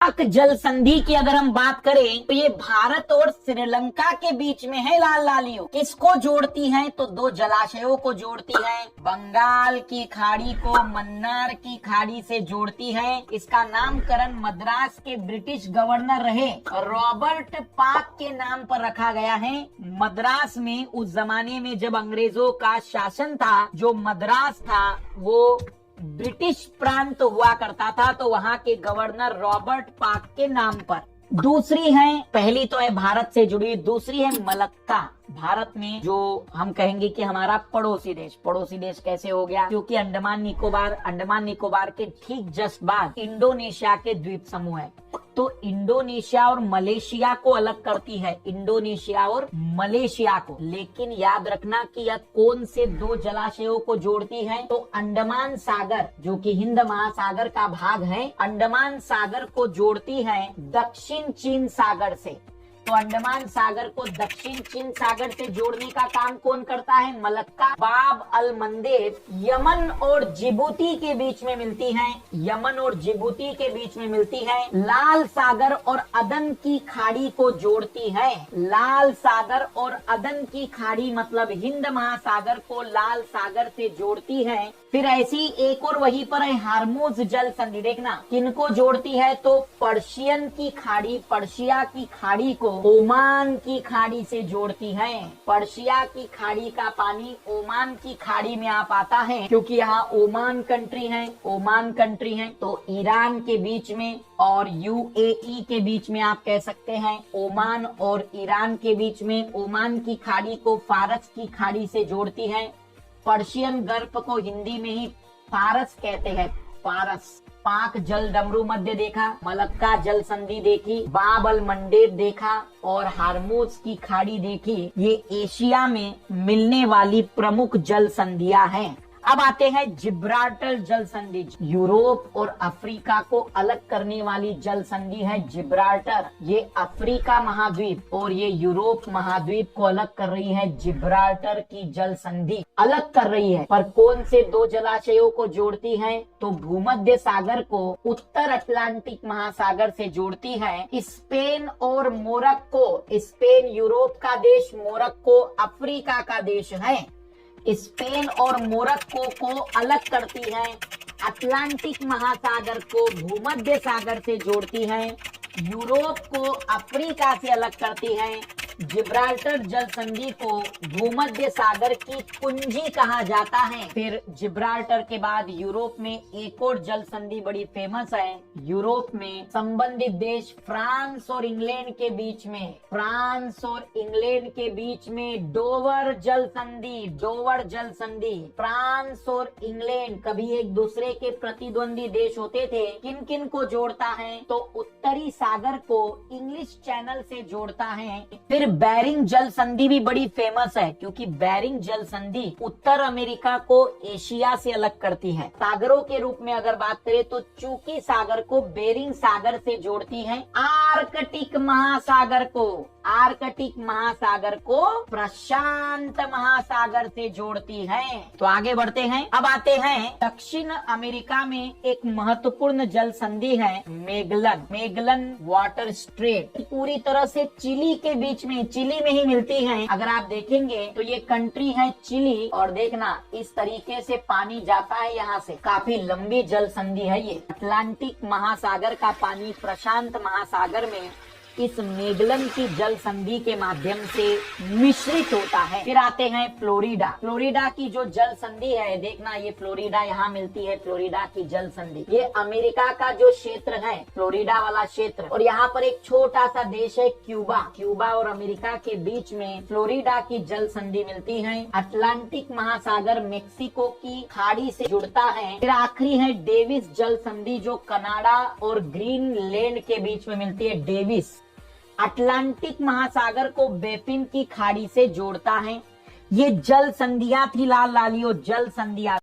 पाक जल संधि की अगर हम बात करें तो ये भारत और श्रीलंका के बीच में है लाल लालियों। किसको जोड़ती है? तो दो जलाशयों को जोड़ती है। बंगाल की खाड़ी को मन्नार की खाड़ी से जोड़ती है। इसका नामकरण मद्रास के ब्रिटिश गवर्नर रहे रॉबर्ट पाक के नाम पर रखा गया है। मद्रास में उस जमाने में जब अंग्रेजों का शासन था, जो मद्रास था वो ब्रिटिश प्रांत हुआ करता था, तो वहाँ के गवर्नर रॉबर्ट पाक के नाम पर। दूसरी है, पहली तो है भारत से जुड़ी, दूसरी है मलक्का। भारत में जो हम कहेंगे कि हमारा पड़ोसी देश कैसे हो गया? क्योंकि अंडमान निकोबार के ठीक जस्ट बाद इंडोनेशिया के द्वीप समूह है। तो इंडोनेशिया और मलेशिया को अलग करती है, इंडोनेशिया और मलेशिया को। लेकिन याद रखना कि यह कौन से दो जलाशयों को जोड़ती है? तो अंडमान सागर, जो कि हिंद महासागर का भाग है, अंडमान सागर को जोड़ती है दक्षिण चीन सागर से। तो अंडमान सागर को दक्षिण चीन सागर से जोड़ने का काम कौन करता है? मलक्का। बाब अल मंदेब यमन और जिबूती के बीच में मिलती है, यमन और जिबूती के बीच में मिलती है। लाल सागर और अदन की खाड़ी को जोड़ती है। लाल सागर और अदन की खाड़ी मतलब हिंद महासागर को लाल सागर से जोड़ती है। फिर ऐसी एक और वहीं पर है हार्मोज जल संधि। देखना किनको जोड़ती है? तो पर्शियन की खाड़ी, पर्शिया की खाड़ी को ओमान की खाड़ी से जोड़ती है। पर्शिया की खाड़ी का पानी ओमान की खाड़ी में आ पाता है, क्योंकि यहाँ ओमान कंट्री है। तो ईरान के बीच में और यूएई के बीच में आप कह सकते हैं, ओमान और ईरान के बीच में ओमान की खाड़ी को फारस की खाड़ी से जोड़ती है। पर्शियन गर्फ को हिंदी में ही फारस कहते हैं, फारस। पाक जल डमरू मध्य देखा, मलक्का जल संधि देखी, बाब अल मंडेब देखा और हार्मोज की खाड़ी देखी। ये एशिया में मिलने वाली प्रमुख जल संधियां हैं। अब आते हैं जिब्राल्टर जल संधि। यूरोप और अफ्रीका को अलग करने वाली जल संधि है जिब्राल्टर। ये अफ्रीका महाद्वीप और ये यूरोप महाद्वीप को अलग कर रही है। जिब्राल्टर की जल संधि अलग कर रही है, पर कौन से दो जलाशयों को जोड़ती है? तो भूमध्य सागर को उत्तर अटलांटिक महासागर से जोड़ती है। स्पेन और मोरक्को, स्पेन यूरोप का देश, मोरक्को अफ्रीका का देश है। स्पेन और मोरक्को को अलग करती है। अटलांटिक महासागर को भूमध्य सागर से जोड़ती है। यूरोप को अफ्रीका से अलग करती है। जिब्राल्टर जल संधि को भूमध्य सागर की कुंजी कहा जाता है। फिर जिब्राल्टर के बाद यूरोप में एक और जल संधि बड़ी फेमस है। यूरोप में संबंधित देश फ्रांस और इंग्लैंड के बीच में डोवर जल संधि। फ्रांस और इंग्लैंड कभी एक दूसरे के प्रतिद्वंदी देश होते थे। किन किन को जोड़ता है? तो उत्तरी सागर को इंग्लिश चैनल से जोड़ता है। फिर बेरिंग जल संधि भी बड़ी फेमस है, क्योंकि बेरिंग जल संधि उत्तर अमेरिका को एशिया से अलग करती है। सागरों के रूप में अगर बात करें तो चूकी सागर को बेरिंग सागर से जोड़ती है। आर्कटिक महासागर को प्रशांत महासागर से जोड़ती है। तो आगे बढ़ते हैं। अब आते हैं दक्षिण अमेरिका में एक महत्वपूर्ण जल संधि है मेगलन वाटर स्ट्रेट। पूरी तरह से चिली के बीच में, चिली में ही मिलती है। अगर आप देखेंगे तो ये कंट्री है चिली, और देखना इस तरीके से पानी जाता है यहाँ से। काफी लंबी जल संधि है ये। अटलांटिक महासागर का पानी प्रशांत महासागर में इस मेगलन की जल संधि के माध्यम से मिश्रित होता है। फिर आते हैं फ्लोरिडा की जो जल संधि है, देखना ये फ्लोरिडा यहाँ मिलती है। फ्लोरिडा की जल संधि ये अमेरिका का जो क्षेत्र है, फ्लोरिडा वाला क्षेत्र, और यहाँ पर एक छोटा सा देश है क्यूबा और अमेरिका के बीच में फ्लोरिडा की जल संधि मिलती है। अटलांटिक महासागर मेक्सिको की खाड़ी से जुड़ता है। फिर आखिरी है डेविस जल संधि, जो कनाडा और ग्रीनलैंड के बीच में मिलती है। डेविस अटलांटिक महासागर को बेफिन की खाड़ी से जोड़ता है। ये जल संधियां थी लालियो, जल संधियां।